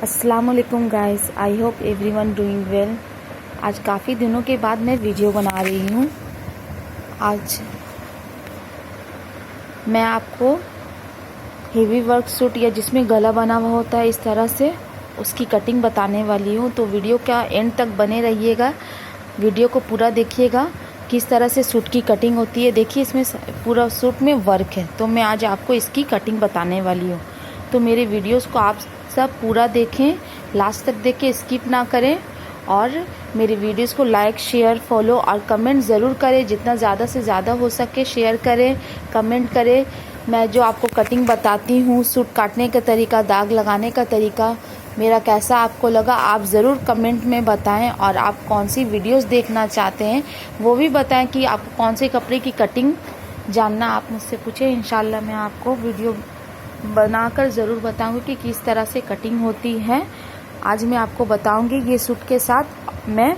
अस्सलाम वालेकुम guys, I hope everyone doing well. आज काफ़ी दिनों के बाद मैं वीडियो बना रही हूँ। आज मैं आपको हेवी वर्क सूट या जिसमें गला बना हुआ होता है इस तरह से उसकी कटिंग बताने वाली हूँ। तो वीडियो का एंड तक बने रहिएगा, वीडियो को पूरा देखिएगा किस तरह से सूट की कटिंग होती है। देखिए इसमें पूरा सूट में वर्क है, तो मैं आज आपको इसकी कटिंग बताने वाली हूँ। तो मेरे वीडियोस को आप सब पूरा देखें, लास्ट तक देखें, स्किप ना करें। और मेरे वीडियोस को लाइक, शेयर, फॉलो और कमेंट ज़रूर करें। जितना ज़्यादा से ज़्यादा हो सके शेयर करें, कमेंट करें। मैं जो आपको कटिंग बताती हूँ, सूट काटने का तरीका, दाग लगाने का तरीका, मेरा कैसा आपको लगा आप ज़रूर कमेंट में बताएं। और आप कौन सी वीडियोस देखना चाहते हैं वो भी बताएं कि आपको कौन से कपड़े की कटिंग जानना आप मुझसे पूछें। इंशाल्लाह मैं आपको वीडियो बनाकर ज़रूर बताऊंगी कि किस तरह से कटिंग होती है। आज मैं आपको बताऊंगी ये सूट के साथ मैं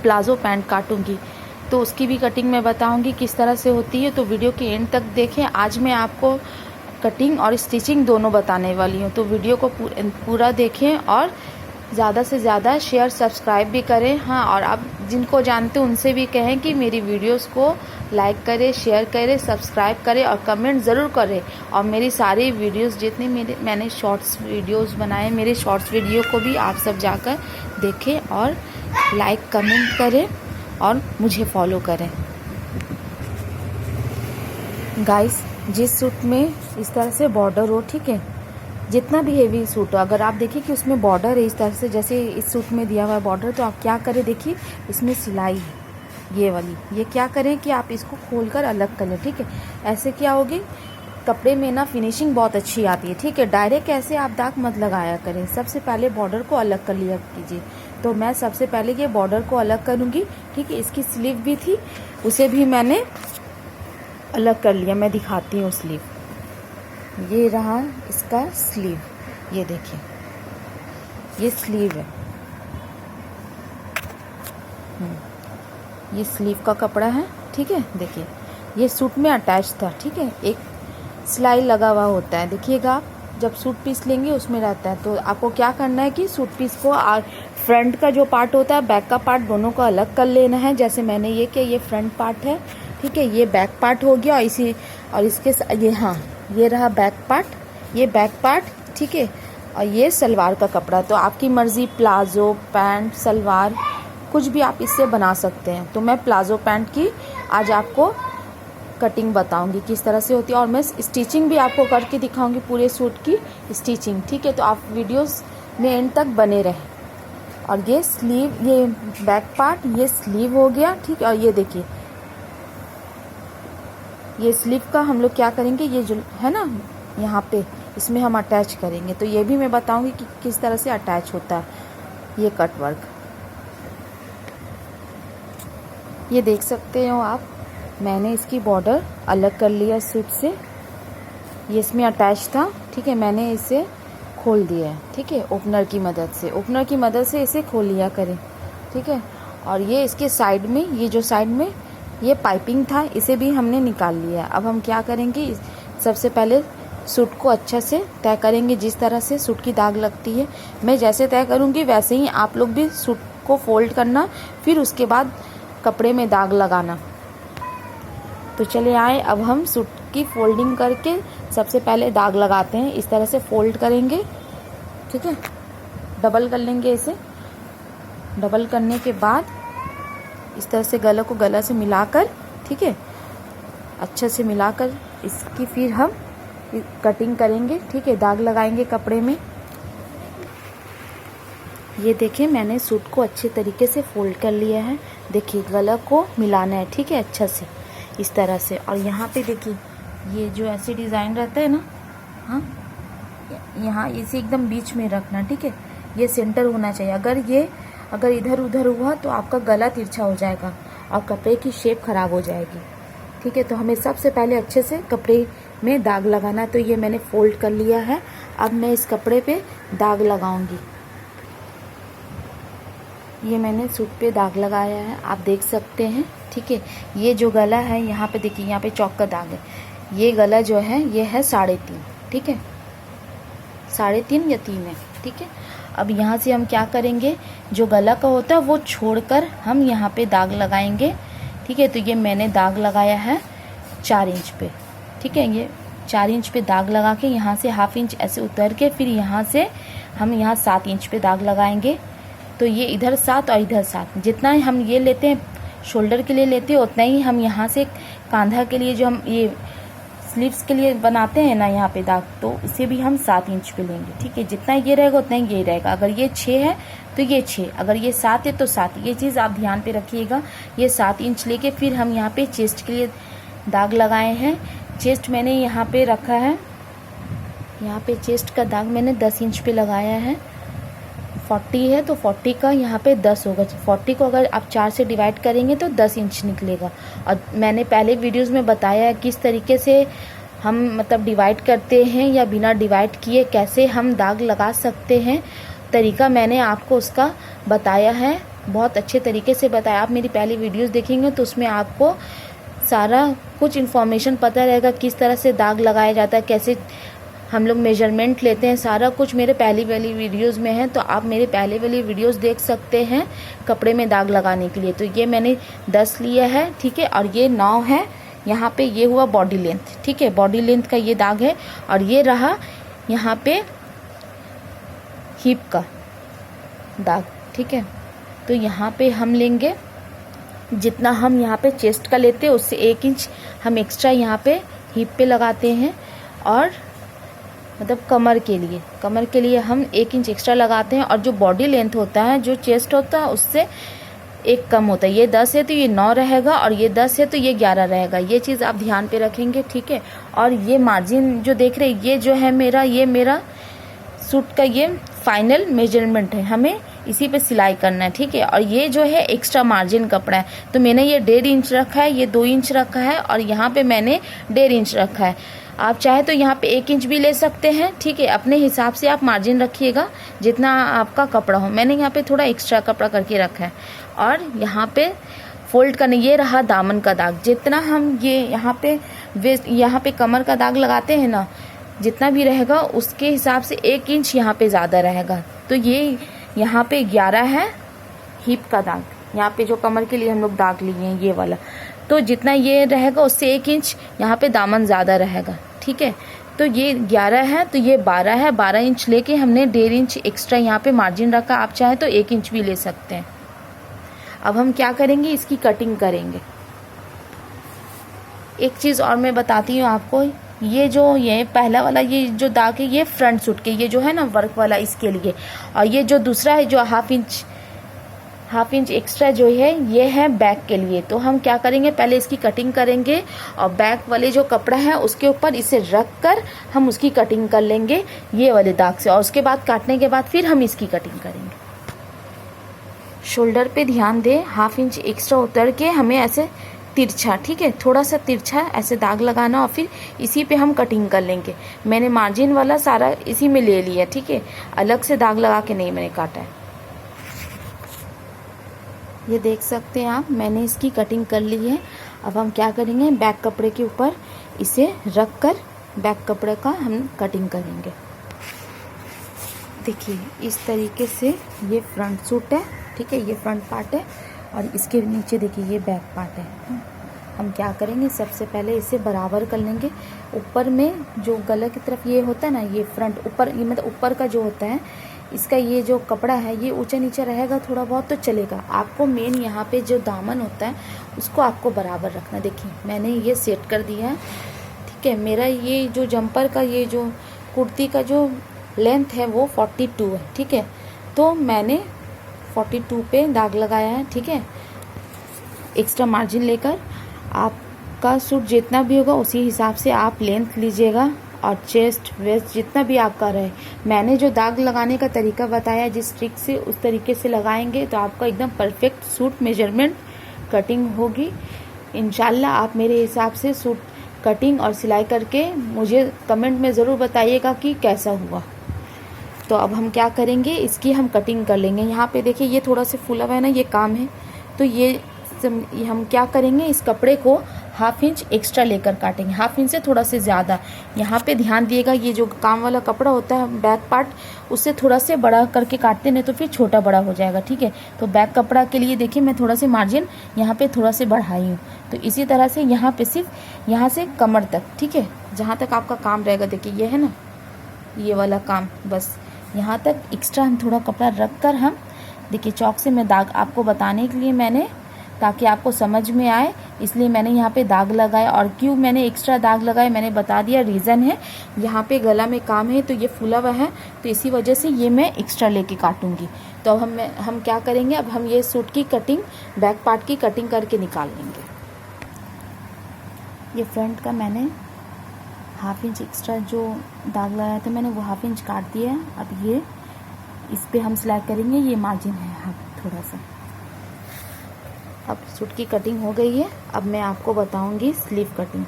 प्लाज़ो पैंट काटूंगी, तो उसकी भी कटिंग मैं बताऊंगी किस तरह से होती है। तो वीडियो के एंड तक देखें। आज मैं आपको कटिंग और स्टिचिंग दोनों बताने वाली हूँ, तो वीडियो को पूरा देखें और ज़्यादा से ज़्यादा शेयर, सब्सक्राइब भी करें। हाँ, और आप जिनको जानते हैं उनसे भी कहें कि मेरी वीडियोस को लाइक करें, शेयर करें, सब्सक्राइब करें और कमेंट ज़रूर करें। और मेरी सारी वीडियोस जितने मैंने शॉर्ट्स वीडियोस बनाए, मेरे शॉर्ट्स वीडियो को भी आप सब जाकर देखें और लाइक, कमेंट करें और मुझे फॉलो करें। गाइस, जिस सूट में इस तरह से बॉर्डर हो, ठीक है, जितना भी हेवी सूट हो, अगर आप देखिए कि उसमें बॉर्डर है इस तरह से, जैसे इस सूट में दिया हुआ है बॉर्डर, तो आप क्या करें, देखिए इसमें सिलाई है ये वाली, ये क्या करें कि आप इसको खोलकर अलग कर लें। ठीक है, ऐसे क्या होगी, कपड़े में ना फिनिशिंग बहुत अच्छी आती है। ठीक है, डायरेक्ट ऐसे आप दाग मत लगाया करें, सबसे पहले बॉर्डर को अलग कर लिया कीजिए। तो मैं सबसे पहले ये बॉर्डर को अलग करूँगी। ठीक है, इसकी स्लीव भी थी, उसे भी मैंने अलग कर लिया। मैं दिखाती हूँ स्लीव, ये रहा इसका स्लीव, ये देखिए ये स्लीव है, ये स्लीव का कपड़ा है। ठीक है, देखिए ये सूट में अटैच था। ठीक है, एक सिलाई लगा हुआ होता है, देखिएगा आप जब सूट पीस लेंगे उसमें रहता है। तो आपको क्या करना है कि सूट पीस को फ्रंट का जो पार्ट होता है, बैक का पार्ट, दोनों को अलग कर लेना है। जैसे मैंने ये किया, ये फ्रंट पार्ट है। ठीक है, ये बैक पार्ट हो गया, और इसके ये, हाँ, ये रहा बैक पार्ट, ये बैक पार्ट। ठीक है, और ये सलवार का कपड़ा। तो आपकी मर्ज़ी, प्लाज़ो, पैंट, सलवार, कुछ भी आप इससे बना सकते हैं। तो मैं प्लाज़ो पैंट की आज आपको कटिंग बताऊंगी किस तरह से होती है, और मैं स्टिचिंग भी आपको करके दिखाऊंगी, पूरे सूट की स्टिचिंग। ठीक है, तो आप वीडियोस में एंड तक बने रहें। और ये स्लीव, ये बैक पार्ट, ये स्लीव हो गया। ठीक है, और ये देखिए ये स्लीव का हम लोग क्या करेंगे, ये जो है ना यहाँ पे, इसमें हम अटैच करेंगे। तो ये भी मैं बताऊंगी कि किस तरह से अटैच होता है ये कट वर्क। ये देख सकते हो आप, मैंने इसकी बॉर्डर अलग कर लिया सूट से, ये इसमें अटैच था। ठीक है, मैंने इसे खोल दिया है। ठीक है, ओपनर की मदद से इसे खोल लिया करें। ठीक है, और ये इसके साइड में, ये जो साइड में ये पाइपिंग था, इसे भी हमने निकाल लिया। अब हम क्या करेंगे, सबसे पहले सूट को अच्छा से तय करेंगे। जिस तरह से सूट की दाग लगती है, मैं जैसे तय करूँगी वैसे ही आप लोग भी सूट को फोल्ड करना, फिर उसके बाद कपड़े में दाग लगाना। तो चले आए, अब हम सूट की फोल्डिंग करके सबसे पहले दाग लगाते हैं। इस तरह से फोल्ड करेंगे। ठीक है, डबल कर लेंगे इसे। डबल करने के बाद इस तरह से गला को गला से मिलाकर, ठीक है, अच्छे से मिलाकर इसकी फिर हम कटिंग करेंगे। ठीक है, दाग लगाएंगे कपड़े में। ये देखिए मैंने सूट को अच्छे तरीके से फोल्ड कर लिया है। देखिए गला को मिलाना है, ठीक है, अच्छा से इस तरह से। और यहाँ पे देखिए ये जो ऐसे डिज़ाइन रहता है ना, हाँ, यहाँ इसे एकदम बीच में रखना। ठीक है, ये सेंटर होना चाहिए। अगर इधर उधर हुआ तो आपका गला तिरछा हो जाएगा और कपड़े की शेप खराब हो जाएगी। ठीक है, तो हमें सबसे पहले अच्छे से कपड़े में दाग लगाना। तो ये मैंने फोल्ड कर लिया है, अब मैं इस कपड़े पे दाग लगाऊंगी। ये मैंने सूट पे दाग लगाया है, आप देख सकते हैं। ठीक है, ये जो गला है यहाँ पे देखिए, यहाँ पे चौक का दाग है। ये गला जो है ये है 3.5। ठीक है, 3.5 या 3 है। ठीक है। अब यहाँ से हम क्या करेंगे, जो गला का होता है वो छोड़कर हम यहाँ पे दाग लगाएंगे, ठीक है। तो ये मैंने दाग लगाया है 4 इंच पे, ठीक है। ये 4 इंच पे दाग लगा के यहाँ से ½ इंच ऐसे उतर के फिर यहाँ से हम यहाँ 7 इंच पे दाग लगाएंगे। तो ये इधर 7 और इधर 7, जितना हम ये लेते हैं शोल्डर के लिए लेते हैं उतना ही हम यहाँ से कांधा के लिए जो हम ये स्लीव्स के लिए बनाते हैं ना यहाँ पे दाग, तो उसे भी हम 7 इंच पे लेंगे, ठीक है। जितना ये रहेगा उतना ही ये रहेगा। अगर ये 6 है तो ये 6, अगर ये 7 है तो 7। ये चीज़ आप ध्यान पे रखिएगा। ये 7 इंच लेके फिर हम यहाँ पे चेस्ट के लिए दाग लगाए हैं। चेस्ट मैंने यहाँ पे रखा है, यहाँ पे चेस्ट का दाग मैंने 10 इंच पे लगाया है। 40 है तो 40 का यहाँ पे 10 होगा। 40 को अगर आप 4 से डिवाइड करेंगे तो 10 इंच निकलेगा। और मैंने पहले वीडियोस में बताया है किस तरीके से हम मतलब डिवाइड करते हैं या बिना डिवाइड किए कैसे हम दाग लगा सकते हैं। तरीका मैंने आपको उसका बताया है, बहुत अच्छे तरीके से बताया। आप मेरी पहली वीडियोस देखेंगे तो उसमें आपको सारा कुछ इन्फॉर्मेशन पता रहेगा, किस तरह से दाग लगाया जाता है, कैसे हम लोग मेजरमेंट लेते हैं, सारा कुछ मेरे पहली वाली वीडियोस में है। तो आप मेरे पहले वाली वीडियोस देख सकते हैं कपड़े में दाग लगाने के लिए। तो ये मैंने 10 लिया है, ठीक है। और ये 9 है। यहाँ पे ये हुआ बॉडी लेंथ, ठीक है। बॉडी लेंथ का ये दाग है। और ये रहा यहाँ पे हिप का दाग, ठीक है। तो यहाँ पे हम लेंगे जितना हम यहाँ पे चेस्ट का लेते हैं उससे 1 इंच हम एक्स्ट्रा यहाँ पे हिप पे लगाते हैं। और मतलब कमर के लिए हम 1 इंच एक्स्ट्रा लगाते हैं। और जो बॉडी लेंथ होता है, जो चेस्ट होता है, उससे 1 कम होता है। ये 10 है तो ये 9 रहेगा, और ये 10 है तो ये 11 रहेगा। ये चीज़ आप ध्यान पे रखेंगे, ठीक है। और ये मार्जिन जो देख रहे हैं, ये जो है ये मेरा सूट का ये फाइनल मेजरमेंट है। हमें इसी पे सिलाई करना है, ठीक है। और ये जो है एक्स्ट्रा मार्जिन कपड़ा है, तो मैंने ये 1.5 इंच रखा है, ये 2 इंच रखा है, और यहाँ पे मैंने 1.5 इंच रखा है। आप चाहे तो यहाँ पे 1 इंच भी ले सकते हैं, ठीक है। अपने हिसाब से आप मार्जिन रखिएगा जितना आपका कपड़ा हो। मैंने यहाँ पे थोड़ा एक्स्ट्रा कपड़ा करके रखा है। और यहाँ पे फोल्ड करने, ये रहा दामन का दाग। जितना हम ये यहाँ पे वेस्ट, यहाँ पे कमर का दाग लगाते हैं ना, जितना भी रहेगा उसके हिसाब से 1 इंच यहाँ पे ज़्यादा रहेगा। तो ये यहाँ पे 11 है हिप का दाग, यहाँ पे जो कमर के लिए हम लोग दाग लिए हैं ये वाला। तो जितना ये रहेगा उससे 1 इंच यहाँ पे दामन ज़्यादा रहेगा, ठीक है। तो ये 11 है तो ये 12 है। 12 इंच लेके हमने 1.5 इंच एक्स्ट्रा यहाँ पे मार्जिन रखा। आप चाहे तो 1 इंच भी ले सकते हैं। अब हम क्या करेंगे, इसकी कटिंग करेंगे। एक चीज़ और मैं बताती हूँ आपको, ये पहला वाला ये जो दाग है ये फ्रंट सूट के, ये जो है ना वर्क वाला, इसके लिए। और ये जो दूसरा है जो ½ इंच एक्स्ट्रा जो है ये है बैक के लिए। तो हम क्या करेंगे, पहले इसकी कटिंग करेंगे और बैक वाले जो कपड़ा है उसके ऊपर इसे रख कर हम उसकी कटिंग कर लेंगे ये वाले दाग से। और उसके बाद काटने के बाद फिर हम इसकी कटिंग करेंगे। शोल्डर पे ध्यान दें, ½ इंच एक्स्ट्रा उतर के हमें ऐसे तिरछा, ठीक है, थोड़ा सा तिरछा ऐसे दाग लगाना और फिर इसी पे हम कटिंग कर लेंगे। मैंने मार्जिन वाला सारा इसी में ले लिया, ठीक है, अलग से दाग लगा के नहीं मैंने काटा है। ये देख सकते हैं आप, मैंने इसकी कटिंग कर ली है। अब हम क्या करेंगे, बैक कपड़े के ऊपर इसे रख कर बैक कपड़े का हम कटिंग करेंगे। देखिए इस तरीके से ये फ्रंट सूट है, ठीक है, ये फ्रंट पार्ट है। और इसके नीचे देखिए ये बैक पार्ट है। हम क्या करेंगे, सबसे पहले इसे बराबर कर लेंगे। ऊपर में जो गले की तरफ ये होता है ना, ये फ्रंट ऊपर, ये मतलब ऊपर का जो होता है इसका, ये जो कपड़ा है ये ऊंचा नीचा रहेगा थोड़ा बहुत तो चलेगा। आपको मेन यहाँ पे जो दामन होता है उसको आपको बराबर रखना। देखिए मैंने ये सेट कर दिया है, ठीक है। मेरा ये जो जंपर का, ये जो कुर्ती का जो लेंथ है वो 42 है, ठीक है। तो मैंने 42 पे दाग लगाया है, ठीक है। एक्स्ट्रा मार्जिन लेकर आपका सूट जितना भी होगा उसी हिसाब से आप लेंथ लीजिएगा। और चेस्ट वेस्ट जितना भी आपका रहे, मैंने जो दाग लगाने का तरीका बताया जिस ट्रिक से, उस तरीके से लगाएंगे तो आपका एकदम परफेक्ट सूट मेजरमेंट कटिंग होगी। इंशाल्लाह आप मेरे हिसाब से सूट कटिंग और सिलाई करके मुझे कमेंट में ज़रूर बताइएगा कि कैसा हुआ। तो अब हम क्या करेंगे, इसकी हम कटिंग कर लेंगे। यहाँ पे देखिए ये थोड़ा सा फूला हुआ है ना, ये काम है। तो ये हम क्या करेंगे, इस कपड़े को हाफ इंच एक्स्ट्रा लेकर काटेंगे, हाफ इंच से थोड़ा से ज़्यादा। यहाँ पे ध्यान दिएगा, ये जो काम वाला कपड़ा होता है बैक पार्ट, उससे थोड़ा से बड़ा करके काटते, नहीं तो फिर छोटा बड़ा हो जाएगा, ठीक है। तो बैक कपड़ा के लिए देखिए मैं थोड़ा से मार्जिन यहाँ पे थोड़ा से बढ़ाई हूँ। तो इसी तरह से यहाँ पे सिर्फ यहाँ से कमर तक, ठीक है, जहाँ तक आपका काम रहेगा, देखिए ये है ना ये वाला काम, बस यहाँ तक एक्स्ट्रा हम थोड़ा कपड़ा रख कर हम देखिए चौक से मैं दाग आपको बताने के लिए मैंने, ताकि आपको समझ में आए, इसलिए मैंने यहाँ पे दाग लगाया। और क्यों मैंने एक्स्ट्रा दाग लगाए मैंने बता दिया, रीज़न है यहाँ पे गला में काम है तो ये फूला हुआ है, तो इसी वजह से ये मैं एक्स्ट्रा लेके काटूंगी। तो अब हम क्या करेंगे, अब हम ये सूट की कटिंग, बैक पार्ट की कटिंग करके निकाल लेंगे। ये फ्रंट का मैंने हाफ इंच एक्स्ट्रा जो दाग लगाया था मैंने वो हाफ इंच काट दिया है। अब ये इस पे हम सिलाई करेंगे, ये मार्जिन है हाँ थोड़ा सा। अब सूट की कटिंग हो गई है, अब मैं आपको बताऊंगी स्लीव कटिंग।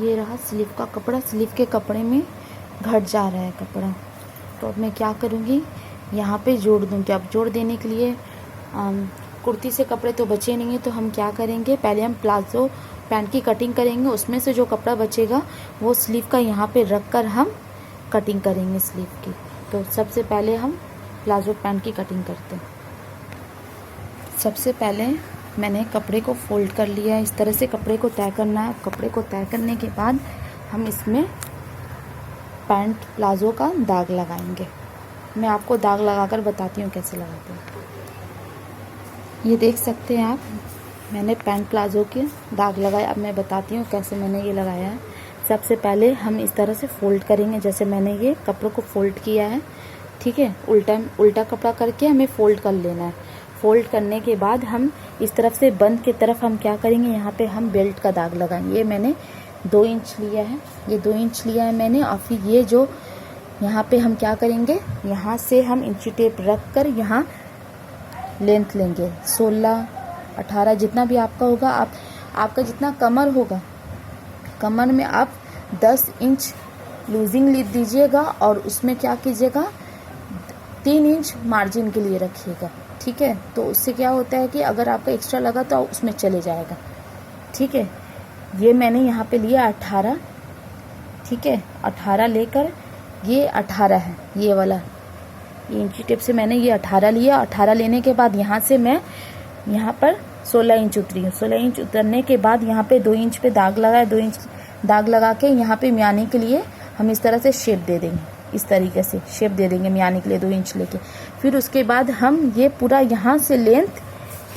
ये रहा स्लीव का कपड़ा, स्लीव के कपड़े में घट जा रहा है कपड़ा, तो अब मैं क्या करूँगी, यहाँ पे जोड़ दूँगी। अब जोड़ देने के लिए कुर्ती से कपड़े तो बचे नहीं है, तो हम क्या करेंगे, पहले हम प्लाजो पैंट की कटिंग करेंगे, उसमें से जो कपड़ा बचेगा वो स्लीव का यहाँ पे रख कर हम कटिंग करेंगे स्लीव की। तो सबसे पहले हम प्लाजो पैंट की कटिंग करते हैं। सबसे पहले मैंने कपड़े को फोल्ड कर लिया है, इस तरह से कपड़े को तय करना है। कपड़े को तय करने के बाद हम इसमें पैंट प्लाजो का दाग लगाएंगे। मैं आपको दाग लगाकर बताती हूँ कैसे लगाते हैं। ये देख सकते हैं आप, मैंने पैंट प्लाजो के दाग लगाए। अब मैं बताती हूँ कैसे मैंने ये लगाया है। सबसे पहले हम इस तरह से फोल्ड करेंगे, जैसे मैंने ये कपड़ों को फोल्ड किया है, ठीक है, उल्टा कपड़ा करके हमें फोल्ड कर लेना है। फोल्ड करने के बाद हम इस तरफ से बंद की तरफ हम क्या करेंगे, यहाँ पे हम बेल्ट का दाग लगाएंगे। ये मैंने 2 इंच लिया है, ये 2 इंच लिया है मैंने। और फिर ये जो यहाँ पे हम क्या करेंगे, यहाँ से हम इंची टेप रख कर यहाँ लेंथ लेंगे 16, 18 जितना भी आपका होगा। आपका जितना कमर होगा, कमर में आप 10 इंच लूजिंग ले दीजिएगा और उसमें क्या कीजिएगा, 3 इंच मार्जिन के लिए रखिएगा, ठीक है। तो उससे क्या होता है कि अगर आपका एक्स्ट्रा लगा तो उसमें चले जाएगा, ठीक है। ये मैंने यहाँ पे लिया 18, ठीक है, 18 लेकर ये 18 है, ये वाला, ये इंची टेप से मैंने ये 18 लिया। 18 लेने के बाद यहाँ से मैं यहाँ पर 16 इंच उतरी हूँ। 16 इंच उतरने के बाद यहाँ पे 2 इंच पे दाग लगाया, 2 इंच दाग लगा के यहाँ पे मियाने के लिए हम इस तरह से शेप दे देंगे, इस तरीके से शेप दे देंगे मियाने के लिए 2 इंच लेके। फिर उसके बाद हम ये पूरा यहाँ से लेंथ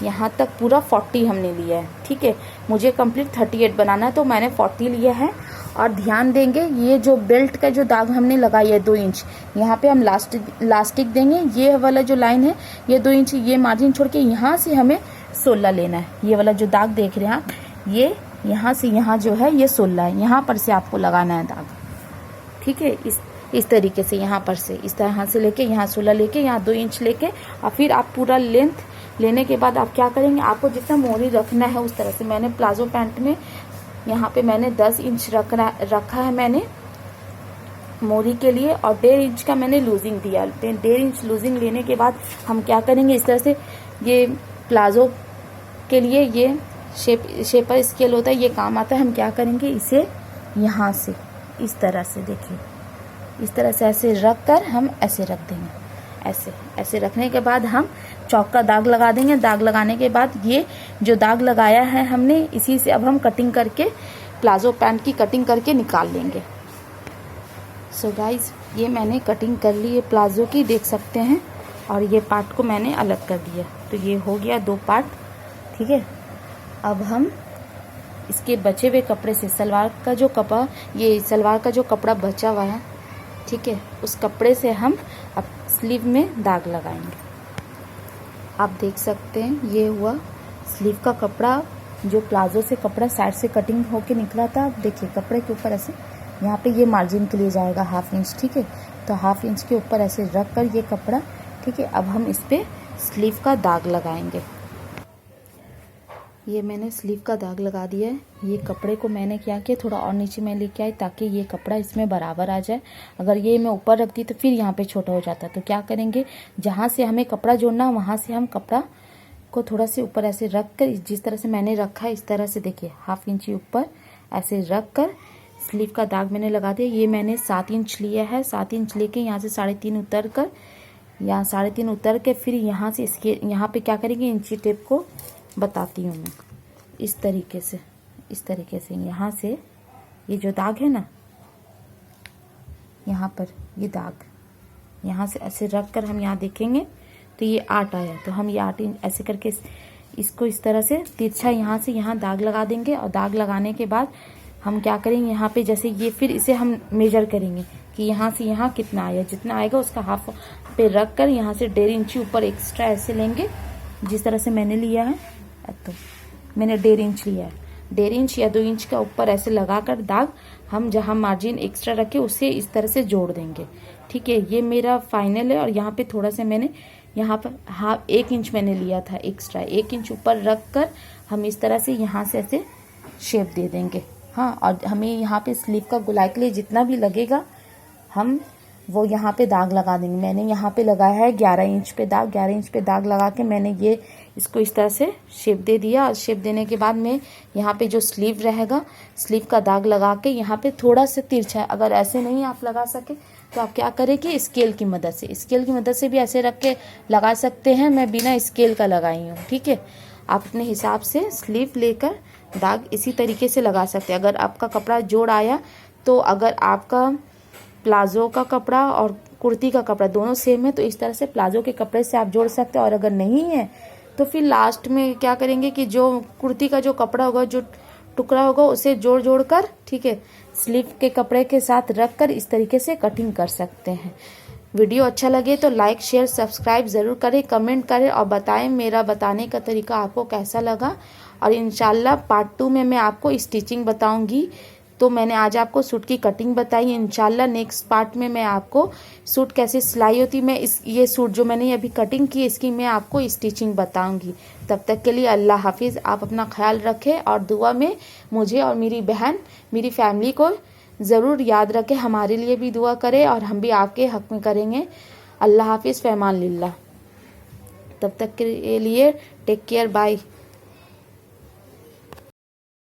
यहाँ तक पूरा 40 हमने लिया है, ठीक है। मुझे कंप्लीट 38 बनाना है तो मैंने 40 लिया है। और ध्यान देंगे, ये जो बेल्ट का जो दाग हमने लगाई है 2 इंच, यहाँ पे हम लास्टिक देंगे। ये वाला जो लाइन है ये 2 इंच, ये मार्जिन छोड़ के यहाँ से हमें 16 लेना है। ये वाला जो दाग देख रहे हैं आप, ये यहाँ से यहाँ जो है ये 16 है, यहाँ पर से आपको लगाना है दाग, ठीक है। इस तरीके से यहाँ पर से इस तरह से लेके यहाँ 16 लेके यहाँ 2 इंच लेके, और फिर आप पूरा लेंथ लेने के बाद आप क्या करेंगे, आपको जितना मोरी रखना है उस तरह से। मैंने प्लाजो पैंट में यहाँ पे मैंने 10 इंच रखा है मैंने मोरी के लिए, और 1.5 इंच का मैंने लूजिंग दिया। 1.5 इंच लूजिंग लेने के बाद हम क्या करेंगे, इस तरह से ये प्लाजो के लिए ये शेपर स्केल होता है, ये काम आता है। हम क्या करेंगे, इसे यहाँ से इस तरह से देखिए, इस तरह से ऐसे रख कर हम ऐसे रख देंगे। ऐसे रखने के बाद हम चौक का दाग लगा देंगे। दाग लगाने के बाद ये जो दाग लगाया है हमने, इसी से अब हम कटिंग करके प्लाजो पैंट की कटिंग करके निकाल लेंगे। सो गाइज, ये मैंने कटिंग कर ली है प्लाजो की, देख सकते हैं। और ये पार्ट को मैंने अलग कर दिया, तो ये हो गया 2 पार्ट, ठीक है। अब हम इसके बचे हुए कपड़े से सलवार का जो कपड़ा बचा हुआ है, ठीक है, उस कपड़े से हम अब स्लीव में दाग लगाएंगे। आप देख सकते हैं ये हुआ स्लीव का कपड़ा, जो प्लाजो से कपड़ा साइड से कटिंग होके निकला था। आप देखिए कपड़े के ऊपर ऐसे, यहाँ पे ये मार्जिन के लिए जाएगा 1/2 इंच, ठीक है। तो 1/2 इंच के ऊपर ऐसे रख कर ये कपड़ा, ठीक है। अब हम इस पे स्लीव का दाग लगाएंगे। ये मैंने स्लीव का दाग लगा दिया है। ये कपड़े को मैंने क्या किया, थोड़ा और नीचे में लेके आई ताकि ये कपड़ा इसमें बराबर आ जाए। अगर ये मैं ऊपर रखती तो फिर यहाँ पे छोटा हो जाता। तो क्या करेंगे, जहाँ से हमें कपड़ा जोड़ना वहाँ से हम कपड़ा को थोड़ा से ऊपर ऐसे रख कर, जिस तरह से मैंने रखा है इस तरह से देखिए 1/2 इंच ऊपर ऐसे रख कर स्लीव का दाग मैंने लगा दिया। ये मैंने 7 इंच लिया है। 7 इंच लेके यहाँ से 3.5 उतर कर, यहाँ 3.5 उतर के फिर यहाँ से इसके यहाँ पे क्या करेंगे, इंची टेप को बताती हूँ मैं। इस तरीके से यहाँ से ये जो दाग है ना, यहाँ पर ये दाग यहाँ से ऐसे रख कर हम यहाँ देखेंगे तो ये 8 आया। तो हम ये 8 इंच ऐसे करके इसको इस तरह से तिरछा यहाँ से यहाँ दाग लगा देंगे। और दाग लगाने के बाद हम क्या करेंगे, यहाँ पे जैसे ये फिर इसे हम मेजर करेंगे कि यहाँ से यहाँ कितना आया। जितना आएगा उसका हाफ पे रख कर यहाँ से 1.5 इंच ऊपर एक्स्ट्रा ऐसे लेंगे, जिस तरह से मैंने लिया है। तो मैंने 1.5 इंच लिया है, 1.5 इंच या 2 इंच का ऊपर ऐसे लगाकर दाग हम जहाँ मार्जिन एक्स्ट्रा रखे उसे इस तरह से जोड़ देंगे। ठीक है, ये मेरा फाइनल है। और यहाँ पे थोड़ा सा मैंने यहाँ पर 1 इंच मैंने लिया था एक्स्ट्रा, 1 इंच ऊपर रख कर हम इस तरह से यहाँ से ऐसे शेप दे देंगे। हाँ, और हमें यहाँ पे स्लीव का गोलाई के लिए जितना भी लगेगा हम वो यहाँ पे दाग लगा देंगे। मैंने यहाँ पे लगाया है 11 इंच पे दाग। 11 इंच पे दाग लगा के मैंने ये इसको इस तरह से शेप दे दिया। और शेप देने के बाद में यहाँ पे जो स्लीव रहेगा, स्लीव का दाग लगा के यहाँ पे थोड़ा सा तिरछा, अगर ऐसे नहीं आप लगा सके तो आप क्या करें कि स्केल की मदद से भी ऐसे रख के लगा सकते हैं। मैं बिना स्केल का लगाई हूँ। ठीक है, आप अपने हिसाब से स्लीव लेकर दाग इसी तरीके से लगा सकते हैं। अगर आपका कपड़ा जोड़ आया तो, अगर आपका प्लाजो का कपड़ा और कुर्ती का कपड़ा दोनों सेम है तो इस तरह से प्लाजो के कपड़े से आप जोड़ सकते हैं। और अगर नहीं है तो फिर लास्ट में क्या करेंगे कि जो कुर्ती का जो कपड़ा होगा, जो टुकड़ा होगा, उसे जोड़ कर, ठीक है, स्लीव के कपड़े के साथ रख कर इस तरीके से कटिंग कर सकते हैं। वीडियो अच्छा लगे तो लाइक शेयर सब्सक्राइब ज़रूर करें, कमेंट करें और बताएं मेरा बताने का तरीका आपको कैसा लगा। और इंशाल्लाह पार्ट 2 में मैं आपको स्टिचिंग बताऊंगी। तो मैंने आज आपको सूट की कटिंग बताई, इंशाल्लाह नेक्स्ट पार्ट में मैं आपको सूट कैसे सिलाई होती, मैं ये सूट जो मैंने अभी कटिंग की इसकी मैं आपको स्टिचिंग बताऊंगी। तब तक के लिए अल्लाह हाफिज़। आप अपना ख्याल रखें और दुआ में मुझे और मेरी बहन, मेरी फैमिली को ज़रूर याद रखें। हमारे लिए भी दुआ करें और हम भी आपके हक में करेंगे। अल्लाह हाफिज़, फ़ैमान लिल्लाह। तब तक के लिए टेक केयर, बाय।